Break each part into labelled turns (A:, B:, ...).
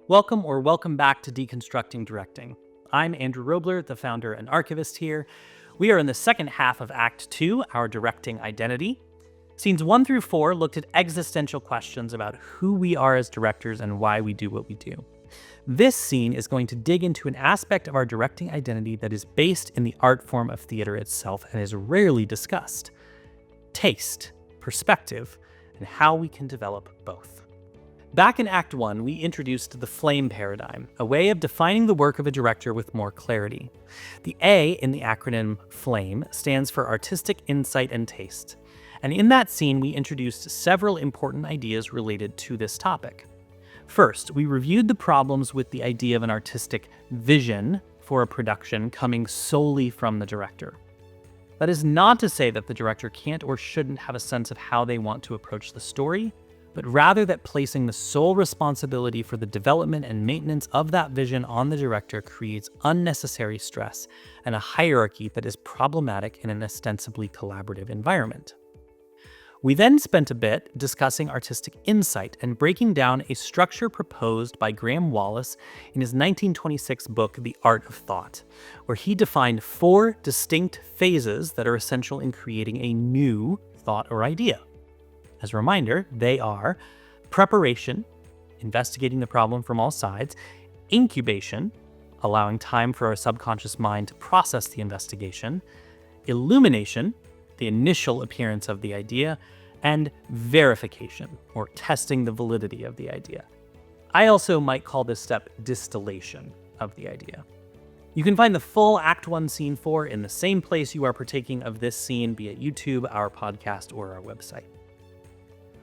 A: Welcome back to Deconstructing Directing. I'm Andrew Robler, the founder and archivist here. We are in the second half of Act 2, our directing identity. Scenes 1 through 4 looked at existential questions about who we are as directors and why we do what we do. This scene is going to dig into an aspect of our directing identity that is based in the art form of theater itself and is rarely discussed: taste, perspective, and how we can develop both. Back in Act 1, we introduced the flame paradigm, a way of defining the work of a director with more clarity. The A in the acronym FLAME stands for artistic insight and taste. And in that scene, we introduced several important ideas related to this topic. First, we reviewed the problems with the idea of an artistic vision for a production coming solely from the director. That is not to say that the director can't or shouldn't have a sense of how they want to approach the story, but rather that placing the sole responsibility for the development and maintenance of that vision on the director creates unnecessary stress and a hierarchy that is problematic in an ostensibly collaborative environment. We then spent a bit discussing artistic insight and breaking down a structure proposed by Graham Wallas in his 1926 book, The Art of Thought, where he defined 4 distinct phases that are essential in creating a new thought or idea. As a reminder, they are preparation, investigating the problem from all sides; incubation, allowing time for our subconscious mind to process the investigation; illumination, the initial appearance of the idea; and verification, or testing the validity of the idea. I also might call this step distillation of the idea. You can find the full Act 1 Scene 4 in the same place you are partaking of this scene, be it YouTube, our podcast, or our website.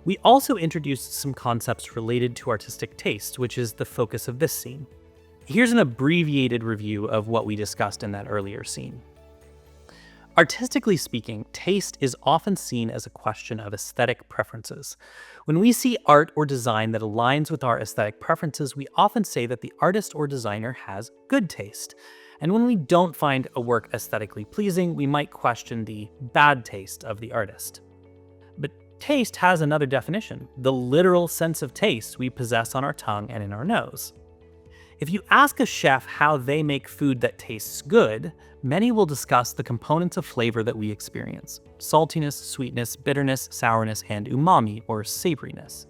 A: We also introduced some concepts related to artistic taste, which is the focus of this scene. Here's an abbreviated review of what we discussed in that earlier scene. Artistically speaking, taste is often seen as a question of aesthetic preferences. When we see art or design that aligns with our aesthetic preferences, we often say that the artist or designer has good taste. And when we don't find a work aesthetically pleasing, we might question the bad taste of the artist. But taste has another definition: the literal sense of taste we possess on our tongue and in our nose. If you ask a chef how they make food that tastes good, many will discuss the components of flavor that we experience: saltiness, sweetness, bitterness, sourness, and umami, or savoriness.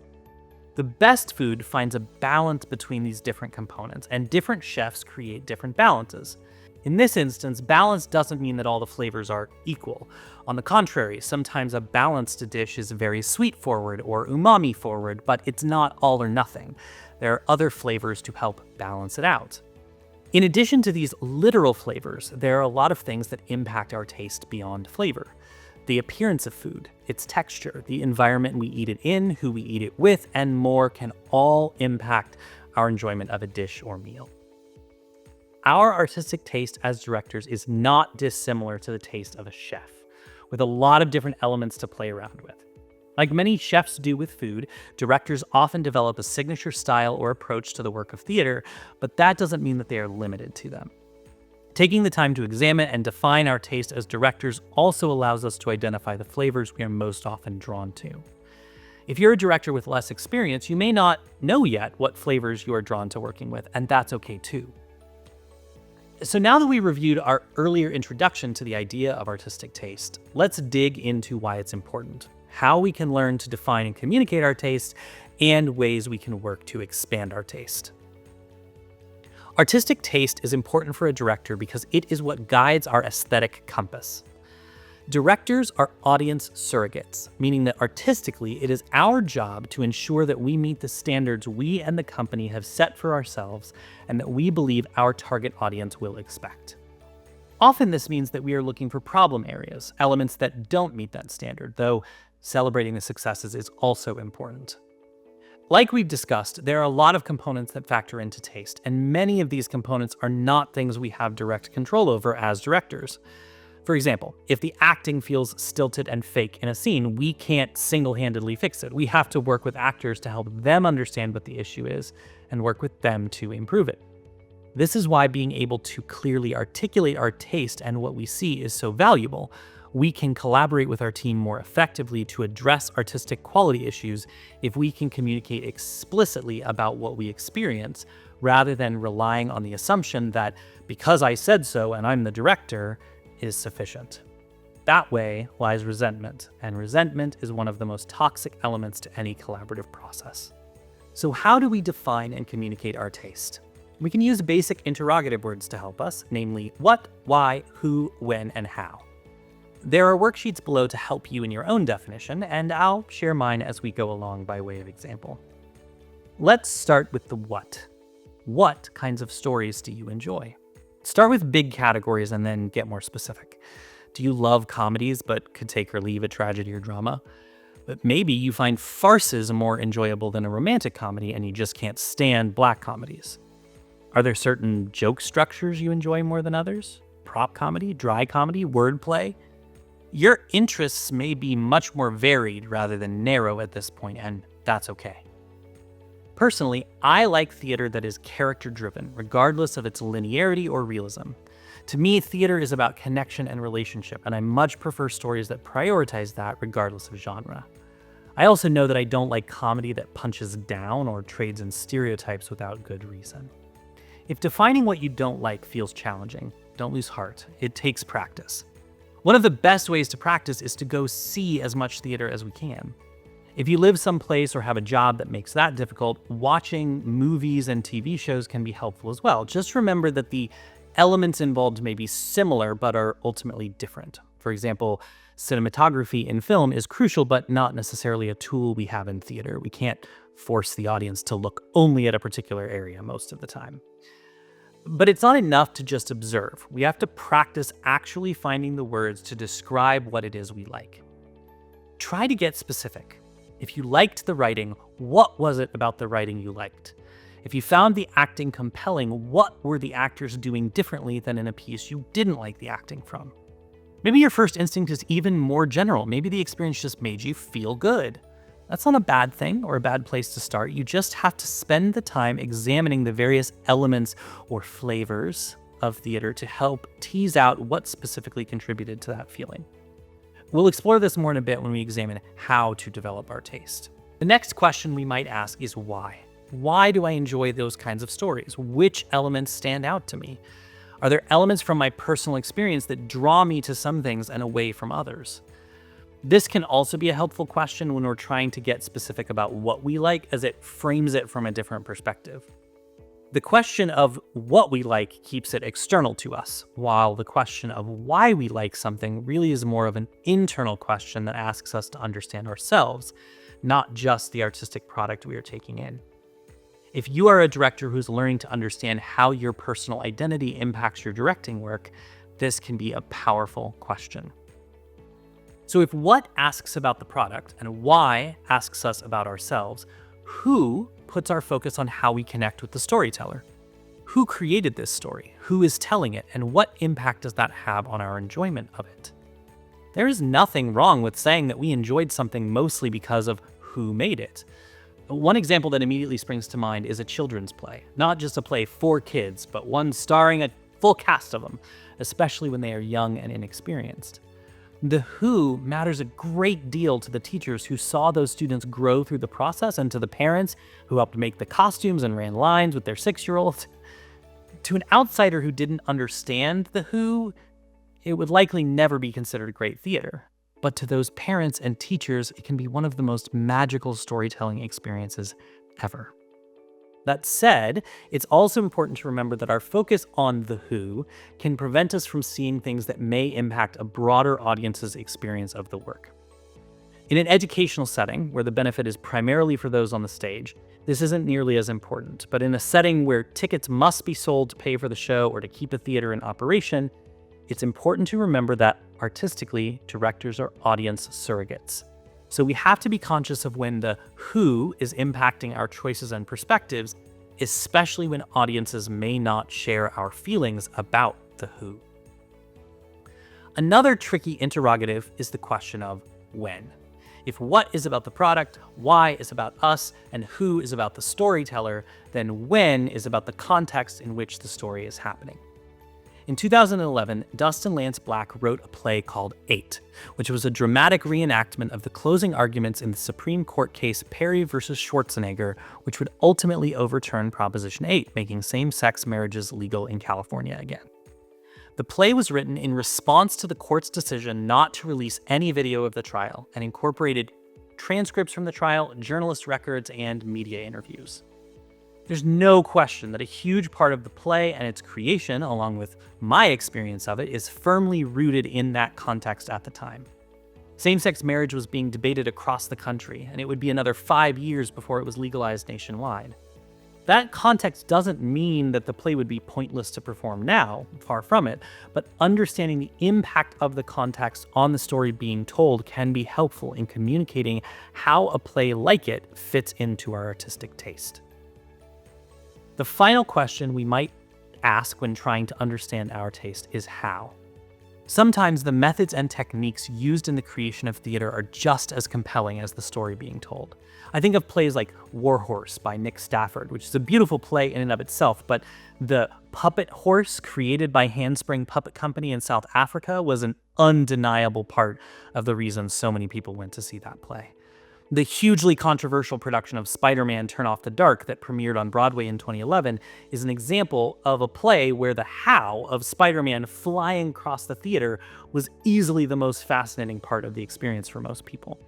A: The best food finds a balance between these different components, and different chefs create different balances. In this instance, balance doesn't mean that all the flavors are equal. On the contrary, sometimes a balanced dish is very sweet forward or umami forward, but it's not all or nothing. There are other flavors to help balance it out. In addition to these literal flavors, there are a lot of things that impact our taste beyond flavor. The appearance of food, its texture, the environment we eat it in, who we eat it with, and more can all impact our enjoyment of a dish or meal. Our artistic taste as directors is not dissimilar to the taste of a chef, with a lot of different elements to play around with. Like many chefs do with food, directors often develop a signature style or approach to the work of theater, but that doesn't mean that they are limited to them. Taking the time to examine and define our taste as directors also allows us to identify the flavors we are most often drawn to. If you're a director with less experience, you may not know yet what flavors you are drawn to working with, and that's okay too. So now that we reviewed our earlier introduction to the idea of artistic taste, let's dig into why it's important, how we can learn to define and communicate our taste, and ways we can work to expand our taste. Artistic taste is important for a director because it is what guides our aesthetic compass. Directors are audience surrogates, meaning that artistically, it is our job to ensure that we meet the standards we and the company have set for ourselves and that we believe our target audience will expect. Often this means that we are looking for problem areas, elements that don't meet that standard, though celebrating the successes is also important. Like we've discussed, there are a lot of components that factor into taste, and many of these components are not things we have direct control over as directors. For example, if the acting feels stilted and fake in a scene, we can't single-handedly fix it. We have to work with actors to help them understand what the issue is and work with them to improve it. This is why being able to clearly articulate our taste and what we see is so valuable. We can collaborate with our team more effectively to address artistic quality issues if we can communicate explicitly about what we experience, rather than relying on the assumption that because I said so and I'm the director is sufficient. That way lies resentment, and resentment is one of the most toxic elements to any collaborative process. So how do we define and communicate our taste? We can use basic interrogative words to help us, namely what, why, who, when, and how. There are worksheets below to help you in your own definition, and I'll share mine as we go along by way of example. Let's start with the what. What kinds of stories do you enjoy? Start with big categories and then get more specific. Do you love comedies but could take or leave a tragedy or drama? But maybe you find farces more enjoyable than a romantic comedy and you just can't stand black comedies. Are there certain joke structures you enjoy more than others? Prop comedy, dry comedy, wordplay? Your interests may be much more varied rather than narrow at this point, and that's okay. Personally, I like theater that is character-driven, regardless of its linearity or realism. To me, theater is about connection and relationship, and I much prefer stories that prioritize that regardless of genre. I also know that I don't like comedy that punches down or trades in stereotypes without good reason. If defining what you don't like feels challenging, don't lose heart. It takes practice. One of the best ways to practice is to go see as much theater as we can. If you live someplace or have a job that makes that difficult, watching movies and TV shows can be helpful as well. Just remember that the elements involved may be similar but are ultimately different. For example, cinematography in film is crucial but not necessarily a tool we have in theater. We can't force the audience to look only at a particular area most of the time. But it's not enough to just observe. We have to practice actually finding the words to describe what it is we like. Try to get specific. If you liked the writing, what was it about the writing you liked? If you found the acting compelling, what were the actors doing differently than in a piece you didn't like the acting from? Maybe your first instinct is even more general. Maybe the experience just made you feel good. That's not a bad thing or a bad place to start. You just have to spend the time examining the various elements or flavors of theater to help tease out what specifically contributed to that feeling. We'll explore this more in a bit when we examine how to develop our taste. The next question we might ask is why? Why do I enjoy those kinds of stories? Which elements stand out to me? Are there elements from my personal experience that draw me to some things and away from others? This can also be a helpful question when we're trying to get specific about what we like, as it frames it from a different perspective. The question of what we like keeps it external to us, while the question of why we like something really is more of an internal question that asks us to understand ourselves, not just the artistic product we are taking in. If you are a director who's learning to understand how your personal identity impacts your directing work, this can be a powerful question. So if what asks about the product and why asks us about ourselves, who puts our focus on how we connect with the storyteller? Who created this story? Who is telling it? And what impact does that have on our enjoyment of it? There is nothing wrong with saying that we enjoyed something mostly because of who made it. One example that immediately springs to mind is a children's play. Not just a play for kids, but one starring a full cast of them, especially when they are young and inexperienced. The who matters a great deal to the teachers who saw those students grow through the process, and to the parents who helped make the costumes and ran lines with their 6-year-olds. To an outsider who didn't understand the who, it would likely never be considered great theater. But to those parents and teachers, it can be one of the most magical storytelling experiences ever. That said, it's also important to remember that our focus on the who can prevent us from seeing things that may impact a broader audience's experience of the work. In an educational setting, where the benefit is primarily for those on the stage, this isn't nearly as important. But in a setting where tickets must be sold to pay for the show or to keep the theater in operation, it's important to remember that, artistically, directors are audience surrogates. So we have to be conscious of when the who is impacting our choices and perspectives, especially when audiences may not share our feelings about the who. Another tricky interrogative is the question of when. If what is about the product, why is about us, and who is about the storyteller, then when is about the context in which the story is happening. In 2011, Dustin Lance Black wrote a play called 8, which was a dramatic reenactment of the closing arguments in the Supreme Court case Perry versus Schwarzenegger, which would ultimately overturn Proposition 8, making same-sex marriages legal in California again. The play was written in response to the court's decision not to release any video of the trial and incorporated transcripts from the trial, journalist records, and media interviews. There's no question that a huge part of the play and its creation, along with my experience of it, is firmly rooted in that context at the time. Same-sex marriage was being debated across the country, and it would be another 5 years before it was legalized nationwide. That context doesn't mean that the play would be pointless to perform now, far from it, but understanding the impact of the context on the story being told can be helpful in communicating how a play like it fits into our artistic taste. The final question we might ask when trying to understand our taste is how. Sometimes the methods and techniques used in the creation of theater are just as compelling as the story being told. I think of plays like War Horse by Nick Stafford, which is a beautiful play in and of itself, but the puppet horse created by Handspring Puppet Company in South Africa was an undeniable part of the reason so many people went to see that play. The hugely controversial production of Spider-Man: Turn Off the Dark that premiered on Broadway in 2011 is an example of a play where the how of Spider-Man flying across the theater was easily the most fascinating part of the experience for most people.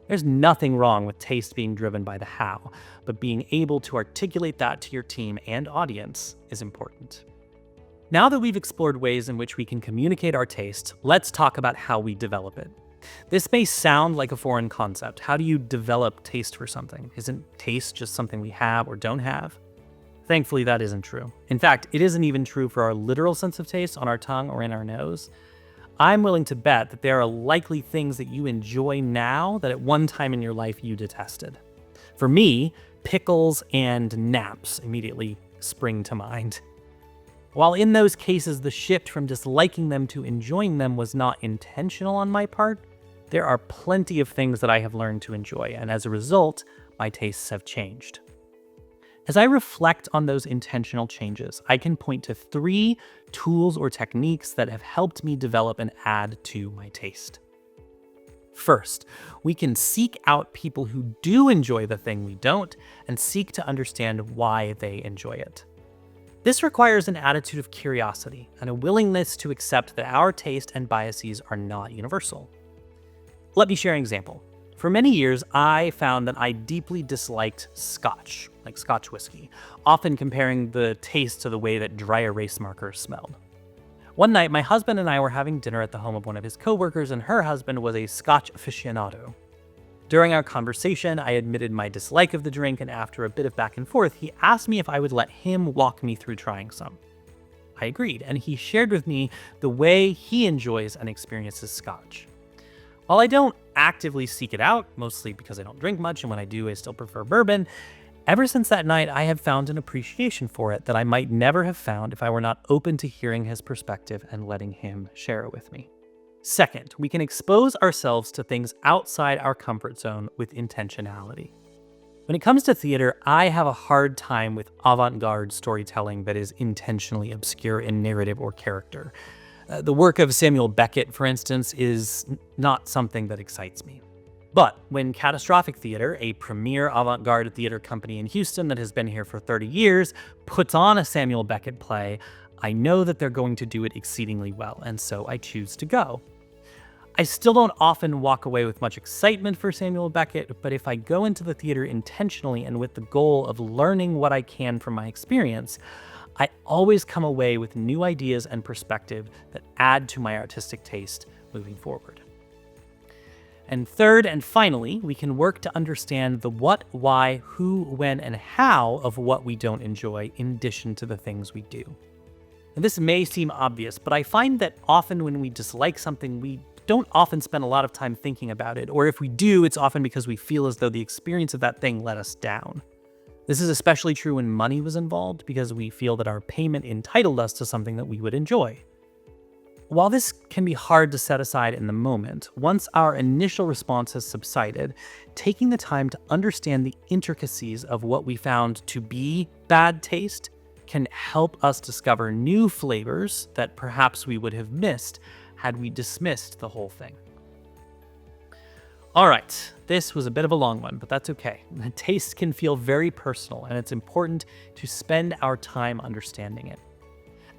A: There's nothing wrong with taste being driven by the how, but being able to articulate that to your team and audience is important. Now that we've explored ways in which we can communicate our taste, let's talk about how we develop it. This may sound like a foreign concept. How do you develop taste for something? Isn't taste just something we have or don't have? Thankfully, that isn't true. In fact, it isn't even true for our literal sense of taste on our tongue or in our nose. I'm willing to bet that there are likely things that you enjoy now that at one time in your life you detested. For me, pickles and naps immediately spring to mind. While in those cases the shift from disliking them to enjoying them was not intentional on my part, there are plenty of things that I have learned to enjoy, and as a result, my tastes have changed. As I reflect on those intentional changes, I can point to 3 tools or techniques that have helped me develop and add to my taste. First, we can seek out people who do enjoy the thing we don't, and seek to understand why they enjoy it. This requires an attitude of curiosity and a willingness to accept that our taste and biases are not universal. Let me share an example. For many years, I found that I deeply disliked Scotch, like Scotch whiskey, often comparing the taste to the way that dry erase markers smelled. One night, my husband and I were having dinner at the home of one of his coworkers, and her husband was a Scotch aficionado. During our conversation, I admitted my dislike of the drink, and after a bit of back and forth, he asked me if I would let him walk me through trying some. I agreed, and he shared with me the way he enjoys and experiences Scotch. While I don't actively seek it out, mostly because I don't drink much, and when I do, I still prefer bourbon, ever since that night, I have found an appreciation for it that I might never have found if I were not open to hearing his perspective and letting him share it with me. Second, we can expose ourselves to things outside our comfort zone with intentionality. When it comes to theater, I have a hard time with avant-garde storytelling that is intentionally obscure in narrative or character. The work of Samuel Beckett, for instance, is not something that excites me. But when Catastrophic Theater, a premier avant-garde theater company in Houston that has been here for 30 years, puts on a Samuel Beckett play, I know that they're going to do it exceedingly well, and so I choose to go. I still don't often walk away with much excitement for Samuel Beckett, but if I go into the theater intentionally and with the goal of learning what I can from my experience, I always come away with new ideas and perspective that add to my artistic taste moving forward. And third and finally, we can work to understand the what, why, who, when, and how of what we don't enjoy in addition to the things we do. And this may seem obvious, but I find that often when we dislike something, we don't often spend a lot of time thinking about it, or if we do, it's often because we feel as though the experience of that thing let us down. This is especially true when money was involved, because we feel that our payment entitled us to something that we would enjoy. While this can be hard to set aside in the moment, once our initial response has subsided, taking the time to understand the intricacies of what we found to be bad taste can help us discover new flavors that perhaps we would have missed had we dismissed the whole thing. All right, this was a bit of a long one, but that's okay. Taste can feel very personal, and it's important to spend our time understanding it.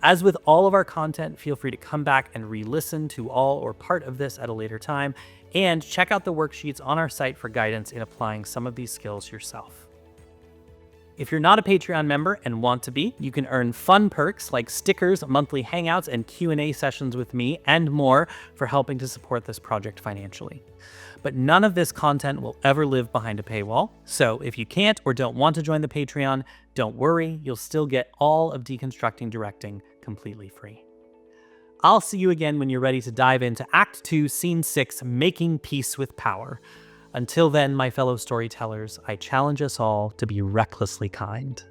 A: As with all of our content, feel free to come back and re-listen to all or part of this at a later time, and check out the worksheets on our site for guidance in applying some of these skills yourself. If you're not a Patreon member and want to be, you can earn fun perks like stickers, monthly hangouts, and Q&A sessions with me, and more for helping to support this project financially. But none of this content will ever live behind a paywall, so if you can't or don't want to join the Patreon, don't worry, you'll still get all of Deconstructing Directing completely free. I'll see you again when you're ready to dive into Act 2, Scene 6, Making Peace with Power. Until then, my fellow storytellers, I challenge us all to be recklessly kind.